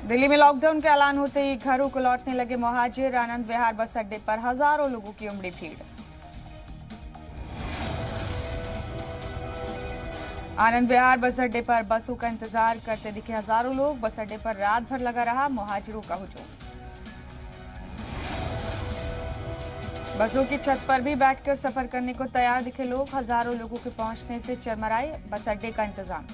दिल्ली में लॉकडाउन के ऐलान होते ही घरों को लौटने लगे मुहाजिर। आनंद विहार बस अड्डे पर हजारों लोगों की उमड़ी भीड़। आनंद विहार बस अड्डे पर बसों का इंतजार करते दिखे हजारों लोग। बस अड्डे पर रात भर लगा रहा मुहाजिरों का हुजूम। बसों की छत पर भी बैठकर सफर करने को तैयार दिखे लोग। हजारों लोगों के पहुंचने से चरमराए बस अड्डे का इंतजाम।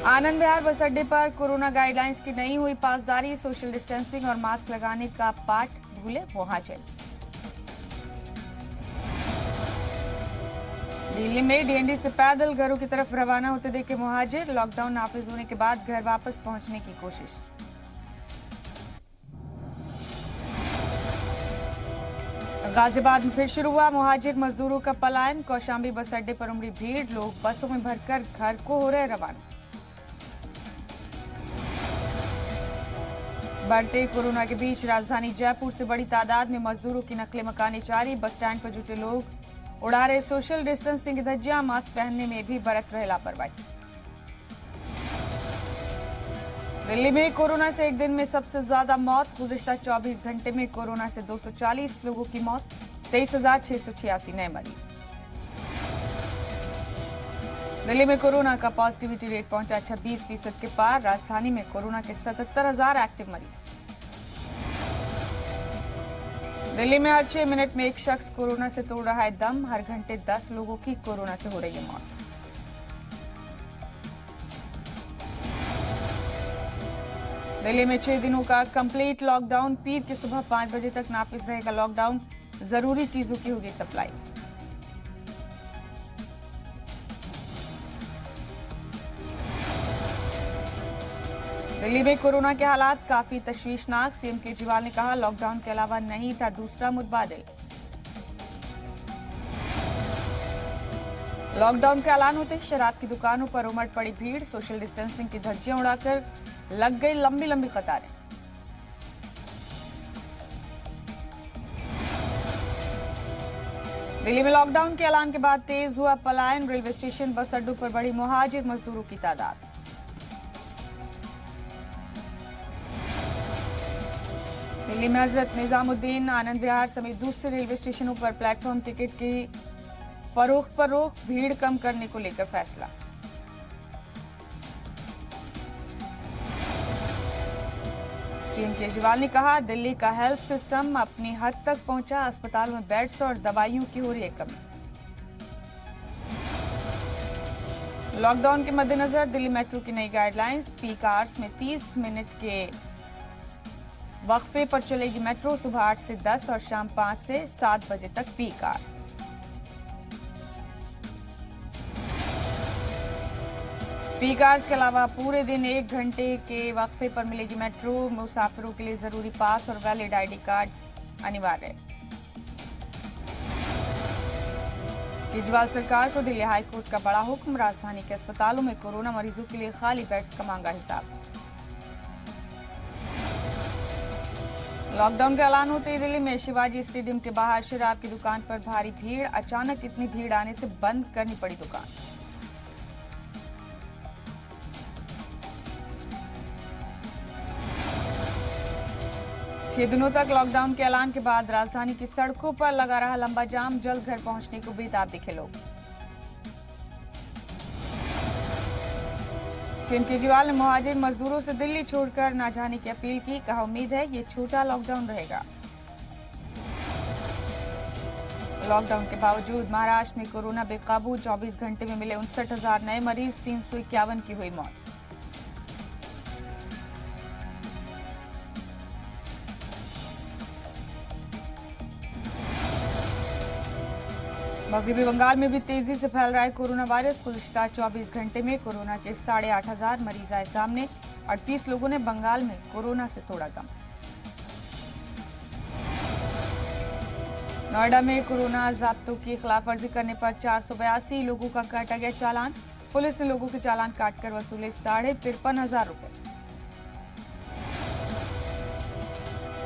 आनंद विहार बस अड्डे पर कोरोना गाइडलाइंस की नहीं हुई पासदारी। सोशल डिस्टेंसिंग और मास्क लगाने का पाठ भूले मुहाजिर। दिल्ली में डीएनडी से पैदल घरों की तरफ रवाना होते देखे मुहाजिर। लॉकडाउन नाफिज होने के बाद घर वापस पहुंचने की कोशिश। गाजियाबाद में फिर शुरू हुआ मुहाजिर मजदूरों का पलायन। कौशांबी बस अड्डे पर उमड़ी भीड़। लोग बसों में भरकर घर को हो रहे रवाना। बढ़ते कोरोना के बीच राजधानी जयपुर से बड़ी तादाद में मजदूरों की नकले मकानी जारी। बस स्टैंड पर जुटे लोग उड़ा रहे सोशल डिस्टेंसिंग की धज्जियां। मास्क पहनने में भी बरत रहे लापरवाही। दिल्ली में कोरोना से एक दिन में सबसे ज्यादा मौत। गुज़िश्ता 24 घंटे में कोरोना से 240 लोगों की मौत। 23,686 नए मरीज। दिल्ली में कोरोना का पॉजिटिविटी रेट पहुंचा 26% के पार। राजधानी में कोरोना के 77,000 एक्टिव मरीज। दिल्ली में हर 6 मिनट में एक शख्स कोरोना से तोड़ रहा है दम। हर घंटे 10 लोगों की कोरोना से हो रही है मौत। दिल्ली में 6 दिनों का कंप्लीट लॉकडाउन। पीर की सुबह 5 बजे तक नाफिज रहेगा लॉकडाउन। जरूरी चीजों की होगी सप्लाई। दिल्ली में कोरोना के हालात काफी तशवीशनाक। सीएम केजरीवाल ने कहा लॉकडाउन के अलावा नहीं था दूसरा मुतबादिल। लॉकडाउन के ऐलान होते शराब की दुकानों पर उमड़ पड़ी भीड़। सोशल डिस्टेंसिंग की धज्जियां उड़ाकर लग गई लंबी लंबी कतारें। दिल्ली में लॉकडाउन के ऐलान के बाद तेज हुआ पलायन। रेलवे स्टेशन बस अड्डों पर बढ़ी मुहाजिर मजदूरों की तादाद। दिल्ली में हजरत निजामुद्दीन, आनंद विहार समेत दूसरे रेलवे स्टेशनों पर प्लेटफॉर्म टिकट की फरोख्त पर रोक। भीड़ कम करने को लेकर फैसला। सीएम केजरीवाल ने कहा दिल्ली का हेल्थ सिस्टम अपनी हद तक पहुंचा। अस्पतालों में बेड्स और दवाइयों की हो रही है कमी। लॉकडाउन के मद्देनजर दिल्ली मेट्रो की नई गाइडलाइंस। पीक आवर्स में 30 मिनट के वक्फे पर चलेगी मेट्रो। सुबह 8 से 10 और शाम 5 से 7 बजे तक पीक आवर। पीक आवर्स के अलावा पूरे दिन 1 घंटे के वक्फे पर मिलेगी मेट्रो। मुसाफिरों के लिए जरूरी पास और वैलिड आईडी कार्ड अनिवार्य। केजरीवाल सरकार को दिल्ली हाईकोर्ट का बड़ा हुक्म। राजधानी के अस्पतालों में कोरोना मरीजों के लिए खाली बेड्स का मांगा हिसाब। लॉकडाउन का ऐलान होते ही दिल्ली में शिवाजी स्टेडियम के बाहर शराब की दुकान पर भारी भीड़। अचानक इतनी भीड़ आने से बंद करनी पड़ी दुकान। छह दिनों तक लॉकडाउन के ऐलान के बाद राजधानी की सड़कों पर लगा रहा लंबा जाम। जल्द घर पहुंचने को बेताब दिखे लोग। सीएम केजरीवाल ने मुहाजिर मजदूरों से दिल्ली छोड़कर न जाने की अपील की। कहा उम्मीद है ये छोटा लॉकडाउन रहेगा। लॉकडाउन के बावजूद महाराष्ट्र में कोरोना बेकाबू। 24 घंटे में मिले 59,000 नए मरीज। 351 की हुई मौत। मगरबी बंगाल में भी तेजी से फैल रहा है कोरोना वायरस। गुज़िश्ता 24 घंटे में कोरोना के 8,500 मरीज आए सामने। 38 लोगों ने बंगाल में कोरोना से तोड़ा दम। नोएडा में कोरोना ज़ाब्तों की खिलाफवर्जी करने पर 482 लोगों का काटा गया चालान। पुलिस ने लोगों के चालान काटकर वसूले 53,500 रुपए।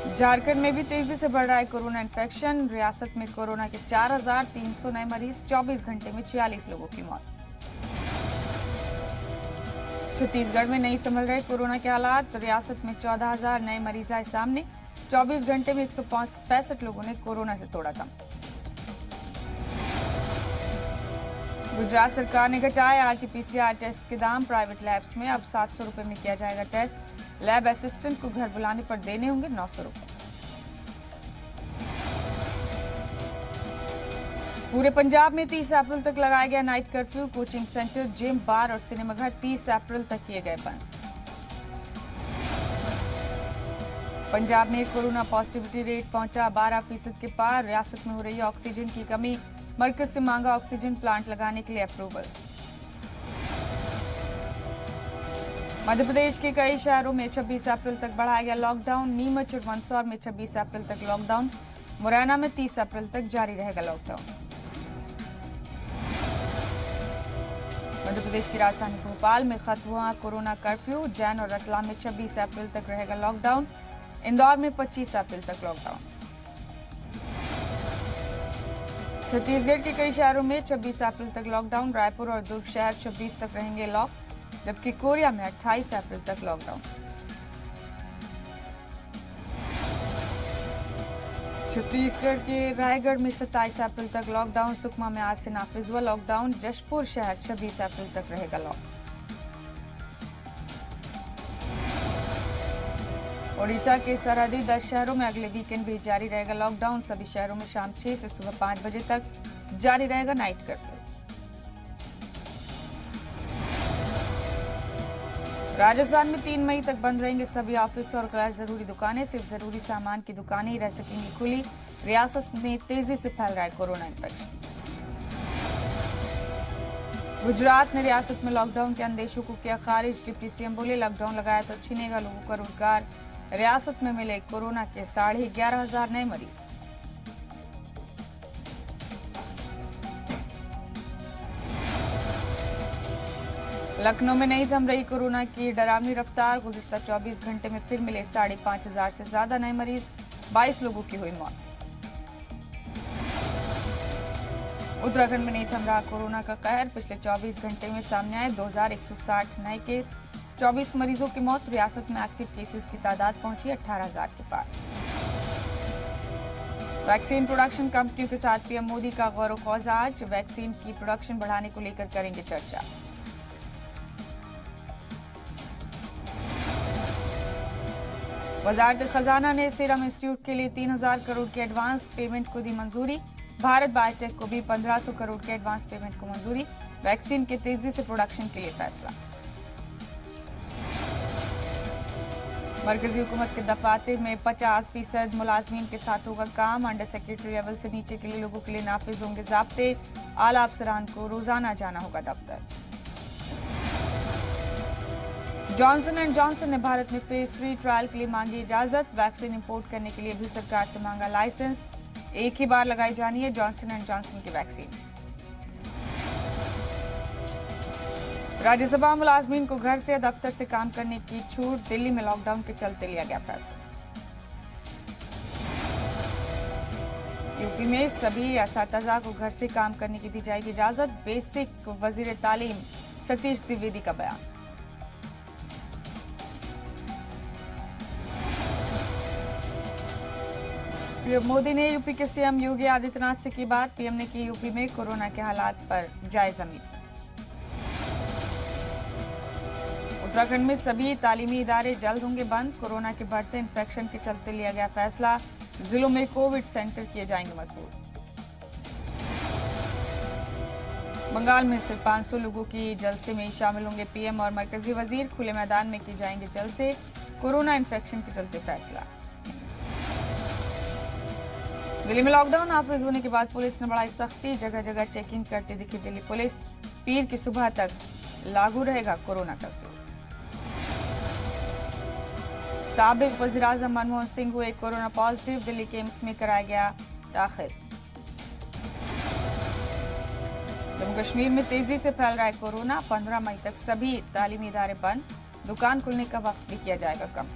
झारखंड में भी तेजी से बढ़ रहा है कोरोना इन्फेक्शन। रियासत में कोरोना के 4,300 नए मरीज। 24 घंटे में 46 लोगों की मौत। छत्तीसगढ़ में नहीं संभल रहे कोरोना के हालात। रियासत में 14,000 नए मरीज आए सामने। 24 घंटे में 165 लोगों ने कोरोना से तोड़ा दम। गुजरात सरकार ने घटाए आरटी-पीसीआर टेस्ट के दाम। प्राइवेट लैब्स में अब 700 रुपए में किया जाएगा टेस्ट। लैब असिस्टेंट को घर बुलाने पर देने होंगे 900 रुपए। पूरे पंजाब में 30 अप्रैल तक लगाया गया night curfew. Coaching centre, gym, bar और सिनेमाघर 30 अप्रैल तक किए गए बंद। पंजाब में कोरोना पॉजिटिविटी रेट पहुंचा 12% के पार। रियासत में हो रही है ऑक्सीजन की कमी। मरकज से मांगा ऑक्सीजन प्लांट लगाने के लिए अप्रूवल। मध्य प्रदेश के कई शहरों में 26 अप्रैल तक बढ़ाया गया लॉकडाउन। नीमच और मंदसौर में 26 अप्रैल तक लॉकडाउन। मुरैना में 30 अप्रैल तक जारी रहेगा लॉकडाउन। मध्य प्रदेश की राजधानी भोपाल में खत्म हुआ कोरोना कर्फ्यू। जैन और रतलाम में 26 अप्रैल तक रहेगा लॉकडाउन। इंदौर में 25 अप्रैल तक लॉकडाउन। छत्तीसगढ़ के कई शहरों में 26 अप्रैल तक लॉकडाउन। रायपुर और दुर्ग शहर 26 तक रहेंगे लॉक, जबकि कोरिया में 28 अप्रैल तक लॉकडाउन। छत्तीसगढ़ के रायगढ़ में 27 अप्रैल तक लॉकडाउन। सुकमा में आज से नाफिज हुआ लॉकडाउन। जशपुर शहर 26 अप्रैल तक रहेगा लॉक। ओडिशा के सरहदी 10 शहरों में अगले वीकेंड भी जारी रहेगा लॉकडाउन। सभी शहरों में शाम 6 से सुबह 5 बजे तक जारी रहेगा नाइट कर्फ्यू। राजस्थान में 3 मई तक बंद रहेंगे सभी ऑफिस और गैर जरूरी दुकानें। सिर्फ जरूरी सामान की दुकानें ही रह सकेंगी खुली। रियासत में तेजी से फैल रहा है कोरोना इन्फेक्शन। गुजरात ने रियासत में लॉकडाउन के अंदेशों को किया खारिज। डिप्टी सीएम बोले लॉकडाउन लगाया तो छीनेगा लोगों का रोजगार। रियासत में मिले कोरोना के 11,500 नए मरीज। लखनऊ में नहीं थम रही कोरोना की डरावनी रफ्तार। गुज़िश्ता 24 घंटे में फिर मिले 5,500 से ज्यादा नए मरीज। 22 लोगों की हुई मौत। उत्तराखंड में नहीं थम रहा कोरोना का कहर। पिछले 24 घंटे में सामने आए 2,160 नए केस। 24 मरीजों की मौत। रियासत में एक्टिव केसेस की तादाद पहुंची 18,000 के पार। वैक्सीन प्रोडक्शन कंपनियों के साथ पीएम मोदी का गौर खौज आज। वैक्सीन की प्रोडक्शन बढ़ाने को लेकर करेंगे चर्चा। वजारत खजाना ने सीरम इंस्टीट्यूट के लिए 3,000 करोड़ की एडवांस पेमेंट को दी मंजूरी। भारत बायोटेक को भी 1,500 करोड़ के एडवांस पेमेंट को मंजूरी। वैक्सीन के तेजी से प्रोडक्शन के लिए फैसला। मरकजी हुकूमत के दफातर में 50% मुलाजमीन के साथ होगा काम। अंडर सेक्रेटरी लेवल से नीचे के लिए लोगों के लिए नाफिज होंगे ज़ाब्ते। आला अफसरान को रोजाना जाना होगा दफ्तर। जॉनसन एंड जॉनसन ने भारत में फेज 3 ट्रायल के लिए मांगी इजाजत। वैक्सीन इंपोर्ट करने के लिए भी सरकार से मांगा लाइसेंस। एक ही बार लगाई जानी है जॉनसन एंड जॉनसन की वैक्सीन। राज्यसभा मुलाजमीन को घर से या दफ्तर से काम करने की छूट। दिल्ली में लॉकडाउन के चलते लिया गया फैसला। यूपी में सभी असातिज़ा को घर से काम करने की दी जाएगी इजाजत। बेसिक वजीर तालीम सतीश द्विवेदी का बयान। पीएम मोदी ने यूपी के सीएम योगी आदित्यनाथ से की बात। पीएम ने की यूपी में कोरोना के हालात पर जायजा मीटिंग। उत्तराखंड में सभी तालीमी इदारे जल्द होंगे बंद। कोरोना के बढ़ते इन्फेक्शन के चलते लिया गया फैसला। जिलों में कोविड सेंटर किए जाएंगे मजबूत। बंगाल में सिर्फ 500 लोगों की जलसे में ही शामिल होंगे पीएम और मरकजी वजीर। खुले मैदान में की जाएंगे जलसे। कोरोना इन्फेक्शन के चलते फैसला। दिल्ली में लॉकडाउन नाफिज होने के बाद पुलिस ने बढ़ाई सख्ती। जगह जगह चेकिंग करती दिखी दिल्ली पुलिस। पीर की सुबह तक लागू रहेगा कोरोना कर्फ्यू। साबिक वज़ीर-ए-आज़म मनमोहन सिंह हुए कोरोना पॉजिटिव। दिल्ली के एम्स में कराया गया दाखिल। जम्मू कश्मीर में तेजी से फैल रहा है कोरोना। 15 मई तक सभी तालीमी इदारे बंद। दुकान खुलने का वक्त भी किया जाएगा कम।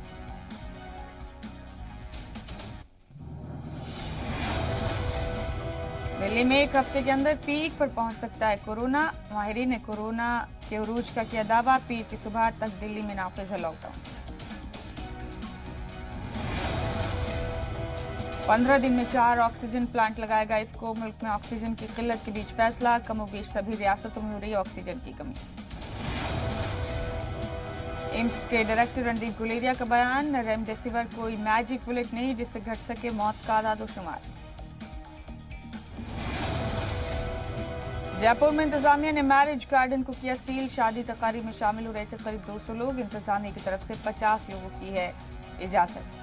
दिल्ली में एक हफ्ते के अंदर पीक पर पहुंच सकता है कोरोना। माहिरीन ने कोरोना के उरूज का किया दावा, पीर की सुबह तक दिल्ली में नाफिज है लॉकडाउन। 15 दिन में 4 ऑक्सीजन प्लांट लगाएगा इफ्को। मुल्क में ऑक्सीजन की किल्लत के बीच फैसला, कमोबेश सभी रियासतों में हो रही ऑक्सीजन की कमी। एम्स के डायरेक्टर रणदीप गुलेरिया का बयान, रेमडेसिविर कोई मैजिक बुलेट नहीं जिससे घट सके मौत का आदादोशुमार। जयपुर में इंतजामिया ने मैरिज गार्डन को किया सील, शादी तकारीब में शामिल हो रहे थे करीब 200 लोग। इंतजामिया की तरफ से 50 लोगों की है इजाजत।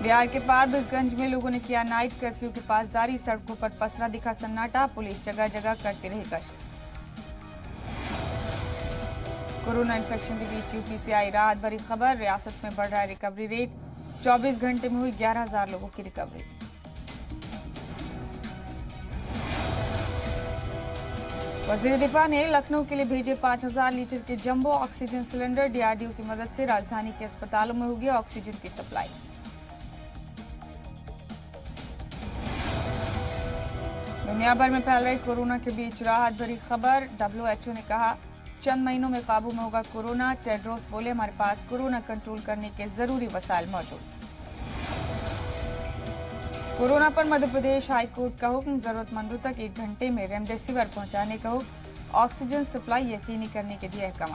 बिहार के फारबिसगंज में लोगों ने किया नाइट कर्फ्यू की पासदारी, सड़कों पर पसरा दिखा सन्नाटा, पुलिस जगह जगह करती रही गश्त। कोरोना इन्फेक्शन के बीच यूपी से आई राहत भरी खबर, रियासत में बढ़ रहा है रिकवरी रेट, 24 घंटे में हुई 11,000 लोगों की रिकवरी। वजीर दिफा ने लखनऊ के लिए भेजे 5,000 लीटर के जंबो ऑक्सीजन सिलेंडर, डीआरडीओ की मदद से राजधानी के अस्पतालों में होगी ऑक्सीजन की सप्लाई। दुनिया भर में फैल रही कोरोना के बीच राहत भरी खबर, WHO ने कहा चंद महीनों में काबू में होगा कोरोना। टेड्रोस बोले हमारे पास कोरोना कंट्रोल करने के जरूरी वसाइल मौजूद। कोरोना पर मध्य प्रदेश हाईकोर्ट का हुक्म, जरूरतमंदों तक 1 घंटे में रेमडेसिविर पहुंचाने का हुक्म, ऑक्सीजन सप्लाई यकीनी करने के दिए अहकाम।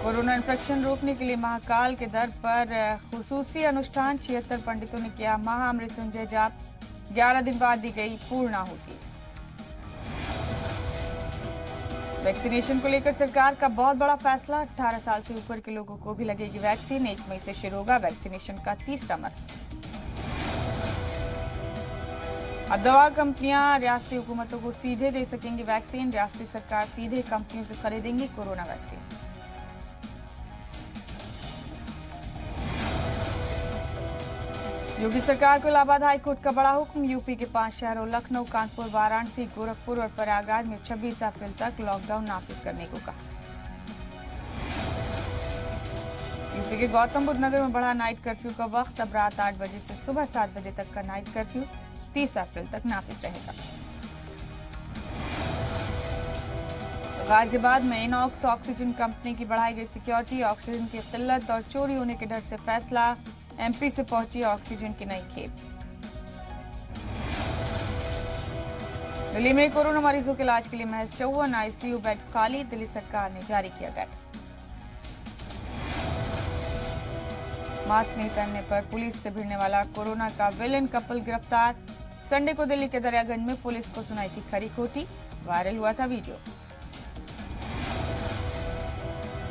कोरोना इन्फेक्शन रोकने के लिए महाकाल के दर पर खुसूसी अनुष्ठान, 76 पंडितों ने किया महामृत्युंजय जाप, 11 दिन बाद दी गई पूर्णाहुति। वैक्सीनेशन को लेकर सरकार का बहुत बड़ा फैसला, 18 साल से ऊपर के लोगों को भी लगेगी वैक्सीन, 1 मई से शुरू होगा वैक्सीनेशन का 3रा मरहला। अब दवा कंपनियां रियासती हुकूमतों को सीधे दे सकेंगी वैक्सीन, रियासती सरकार सीधे कंपनियों से खरीदेंगी कोरोना वैक्सीन। योगी सरकार को इलाहाबाद हाईकोर्ट का बड़ा हुक्म, यूपी के 5 शहरों लखनऊ, कानपुर, वाराणसी, गोरखपुर और प्रयागराज में 26 अप्रैल तक लॉकडाउन नाफिज करने को कहा। यूपी के गौतम बुद्ध नगर में बढ़ा नाइट कर्फ्यू का वक्त, अब रात 8 बजे से सुबह 7 बजे तक का नाइट कर्फ्यू 30 अप्रैल तक नाफिज रहेगा। गाजियाबाद में इनॉक्स ऑक्सीजन कंपनी की बढ़ाई गई सिक्योरिटी, ऑक्सीजन की किल्लत और चोरी होने के डर से फैसला, एमपी से पहुंची ऑक्सीजन की नई खेप। दिल्ली में कोरोना मरीजों के इलाज के लिए महज 54 आईसीयू बेड खाली, दिल्ली सरकार ने जारी किया गाइड। मास्क नहीं पहनने पर पुलिस से भिड़ने वाला कोरोना का विलेन कपल गिरफ्तार, संडे को दिल्ली के दरियागंज में पुलिस को सुनाई थी खरी खोटी, वायरल हुआ था वीडियो।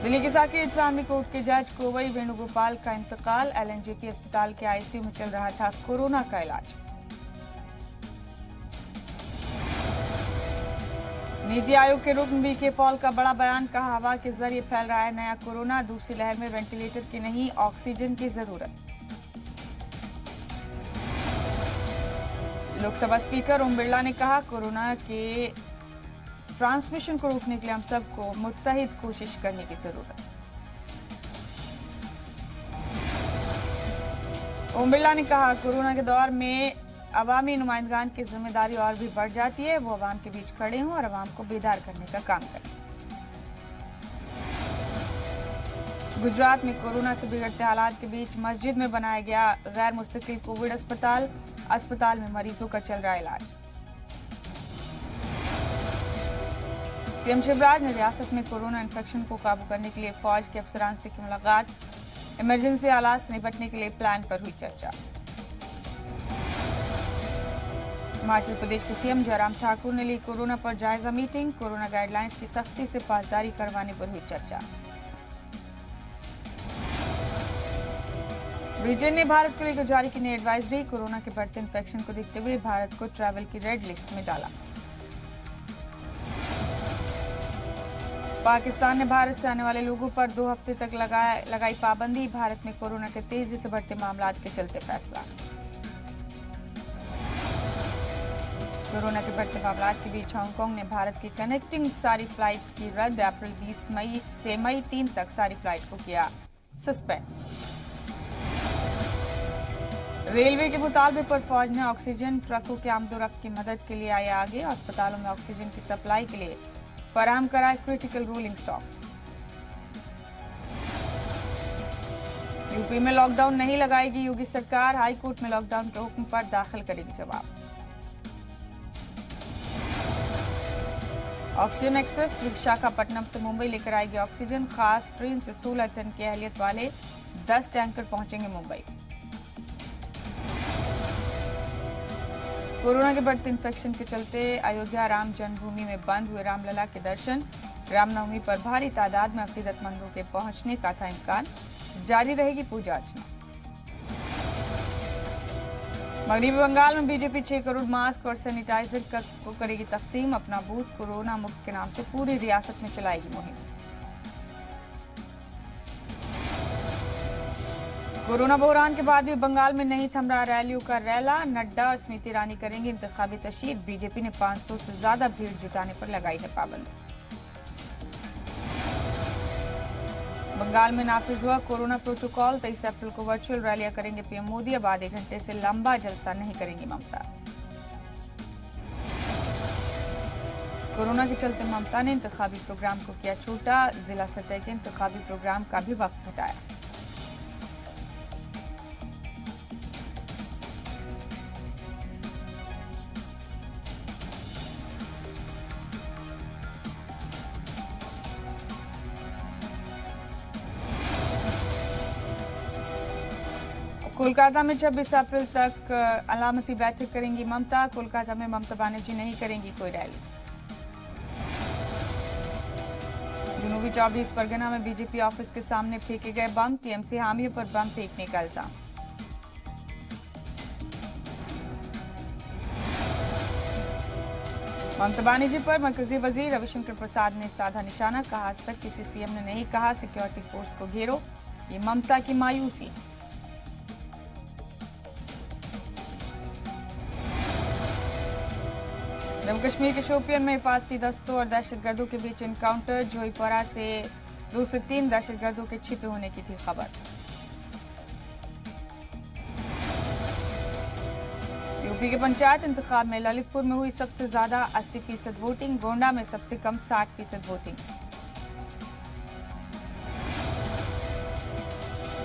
दिल्ली के साकेत फैमिली कोर्ट के जज कोवई वेणुगोपाल का इंतकाल, एलएनजेपी अस्पताल के आईसीयू में चल रहा था कोरोना का इलाज। नीति आयोग के रुकन वीके पॉल का बड़ा बयान, कहा हवा के जरिए फैल रहा है नया कोरोना, दूसरी लहर में वेंटिलेटर की नहीं ऑक्सीजन की जरूरत। लोकसभा स्पीकर ओम बिरला ने कहा कोरोना के ट्रांसमिशन को रोकने के लिए हम सबको मुत्तहिद कोशिश करने की जरूरत। ओम बिरला ने कहा कोरोना के दौर में अवामी नुमाइंदगान की जिम्मेदारी और भी बढ़ जाती है, वो अवाम के बीच खड़े हों और अवाम को बेदार करने का काम करें। गुजरात में कोरोना से बिगड़ते हालात के बीच मस्जिद में बनाया गया गैर मुस्तकिल कोविड अस्पताल, अस्पताल में मरीजों का चल रहा इलाज। सीएम शिवराज ने रियासत में कोरोना इन्फेक्शन को काबू करने के लिए फौज के अफसरान से की मुलाकात, इमरजेंसी हालात से निपटने के लिए प्लान पर हुई चर्चा। हिमाचल प्रदेश के सीएम जयराम ठाकुर ने ली कोरोना पर जायजा मीटिंग, कोरोना गाइडलाइंस की सख्ती से पासदारी करवाने पर हुई चर्चा। ब्रिटेन ने भारत को लेकर जारी की नई एडवाइजरी, कोरोना के बढ़ते इन्फेक्शन को देखते हुए भारत को ट्रैवल की रेड लिस्ट में डाला। पाकिस्तान ने भारत से आने वाले लोगों पर 2 हफ्ते तक लगाई पाबंदी, भारत में कोरोना के तेजी से बढ़ते मामलात के चलते फैसला। कोरोना के बढ़ते मामलात के बीच हांगकांग ने भारत की कनेक्टिंग सारी फ्लाइट की रद्द, अप्रैल 20 मई से मई 3 तक सारी फ्लाइट को किया सस्पेंड। रेलवे के मुतालबे पर फौज ने ऑक्सीजन ट्रकों के आमदोरफ्त की मदद के लिए आया आगे। अस्पतालों में ऑक्सीजन की सप्लाई के लिए फराहम कराए क्रिटिकल रोलिंग स्टॉक। यूपी में लॉकडाउन नहीं लगाएगी योगी सरकार। हाई कोर्ट में लॉकडाउन के हुक्म पर दाखिल करेगी जवाब। ऑक्सीजन एक्सप्रेस विशाखापट्टनम से मुंबई लेकर आएगी ऑक्सीजन। खास ट्रेन से 16 टन की अहलियत वाले 10 टैंकर पहुंचेंगे मुंबई। कोरोना के बढ़ते इन्फेक्शन के चलते अयोध्या राम जन्मभूमि में बंद हुए रामलला के दर्शन। रामनवमी पर भारी तादाद में अकीदतमंदों के पहुंचने का था इम्कान। जारी रहेगी पूजा अर्चना। मगरबी बंगाल में बीजेपी 6 करोड़ मास्क और सैनिटाइजर को करेगी तकसीम। अपना बूथ कोरोना मुक्त के नाम से पूरी रियासत में चलाएगी मुहिम। कोरोना बहरान के बाद भी बंगाल में नहीं थम रहा रैलियों का रैला। नड्डा और स्मृति ईरानी करेंगे इंतखाबी तशहीर। बीजेपी ने 500 से ज्यादा भीड़ जुटाने पर लगाई है पाबंदी। बंगाल में नाफिज हुआ कोरोना प्रोटोकॉल। 23 अप्रैल को वर्चुअल रैलियां करेंगे पीएम मोदी। अब आधे घंटे से लंबा जलसा नहीं करेंगी ममता। कोरोना के चलते ममता ने इंतखाबी प्रोग्राम को किया छोटा। जिला सतह के इंतखाबी प्रोग्राम का भी वक्त घटाया। कोलकाता में 26 अप्रैल तक अलामती बैठक करेंगी ममता। कोलकाता में ममता बनर्जी नहीं करेंगी कोई रैली। जनूबी 24 परगना में बीजेपी ऑफिस के सामने फेंके गए बम। टीएमसी हामियों पर बम फेंकने का इल्जाम। ममता बनर्जी पर मरकजी वजीर रविशंकर प्रसाद ने साधा निशाना। कहा आज तक किसी सीएम ने नहीं कहा सिक्योरिटी फोर्स को घेरो। ये ममता की मायूसी। जम्मू कश्मीर के शोपियान में हिफाजती दस्तों और दहशतगर्दों के बीच एनकाउंटर। जोईपोरा से 2 से 3 दहशतगर्दों के छिपे होने की थी खबर। यूपी के पंचायत इंतखाब में ललितपुर में हुई सबसे ज्यादा 80% वोटिंग। गोंडा में सबसे कम 60% वोटिंग।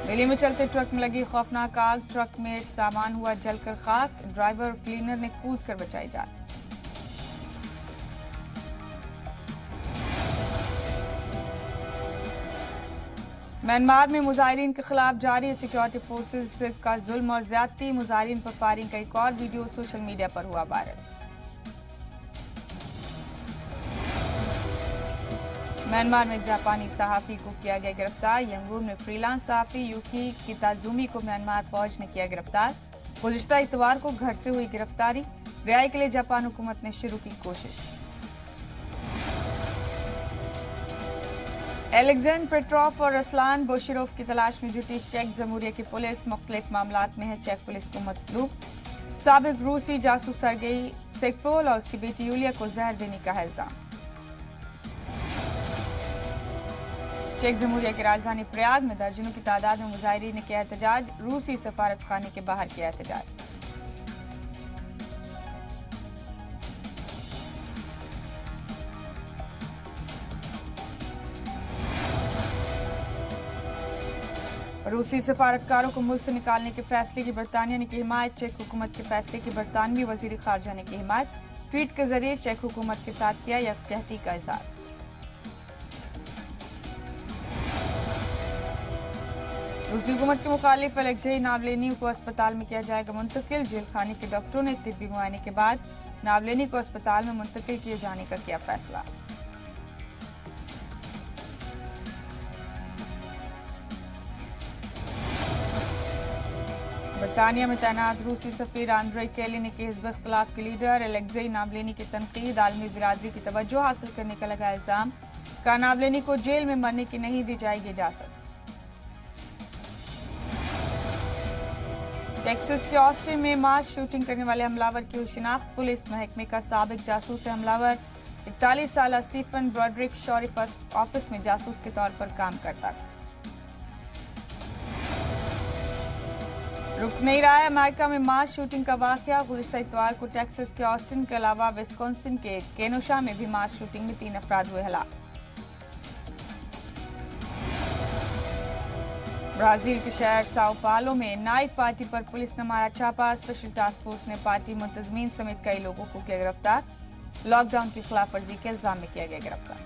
दिल्ली में चलते ट्रक में लगी खौफनाक आग। ट्रक में सामान हुआ जलकर खाक। ड्राइवर और क्लीनर ने कूद कर बचाई जान। म्यांमार में मुजाहिरीन के खिलाफ जारी सिक्योरिटी फोर्सेस का जुल्म और ज्यादती। मुजाहिरीन पर फायरिंग का एक और वीडियो सोशल मीडिया पर हुआ वायरल। म्यांमार में जापानी सहाफी को किया गया गिरफ्तार। यंगून में फ्रीलांस सहाफी यूकी किताजुमी को म्यांमार फौज ने किया गिरफ्तार। गुज़िश्ता इतवार को घर से हुई गिरफ्तारी। रिहाई के लिए जापान हुकूमत ने शुरू की कोशिश। एलेक्जेंडर पेट्रोव और रसलान बोशिरोव की तलाश में जुटी चेक जमहूरिया की पुलिस। मुख्तलिफ मामलात में है चेक पुलिस को मतलूब। साबिक रूसी जासूस सर्गेई सेक्पोल और उसकी बेटी यूलिया को जहर देने का है इल्जाम। चेक जमहूरिया की राजधानी प्रयाग में दर्जनों की तादाद में मुजाहिरीन ने किया एहतजाज। रूसी सफारत खाने के बाहर किया एहतजाज। रूसी सफारतकारों को मुल्क से निकालने के फैसले की बरतानिया ने की हिमायत। चेक हुकूमत के फैसले की बरतानवी वजीर खारजा ने की हिमायत। ट्वीट के जरिए चेक हुकूमत के साथ किया यकजहती का इजहार। रूसी हुकूमत के मुखालिफ अलेक्जेई नावलेनी को अस्पताल में किया जाएगा मुंतकिल। जेल खाने के डॉक्टरों ने तिब्बी मुआयने के बाद नावलेनी को अस्पताल में मुंतकिल किए जाने का किया फैसला। बरतानिया में तैनात रूसी सफीर आंद्रे केली ने की हिज़्ब इख्तिलाफ के लीडर अलेक्जेई नावलेनी की तनकीद। आलमी बिरादरी की तवज्जो हासिल करने का लगा इल्जाम। कहा नावलेनी को जेल में मरने की नहीं दी जाएगी इजाजत। टेक्सास के ऑस्टिन में मास शूटिंग करने वाले हमलावर की हुई शिनाख्त। पुलिस महकमे का साबिक जासूस हमलावर 41 साल स्टीफन ब्रॉडरिक शॉरिफ ऑफिस में जासूस के तौर पर काम करता था। रुक नहीं रहा है अमेरिका में मास शूटिंग का वाकया। गुज़िश्ता इतवार को टेक्सास के ऑस्टिन के अलावा विस्कॉन्सिन के केनोशा में भी मास शूटिंग में 3 अफराद हुए हलाक। ब्राजील के शहर साओ पालो में नाइट पार्टी पर पुलिस ने मारा छापा। स्पेशल टास्क फोर्स ने पार्टी मुंतजमीन समेत कई लोगों को किया गिरफ्तार। लॉकडाउन की खिलाफ वर्जी के इल्जाम में किया गया गिरफ्तार।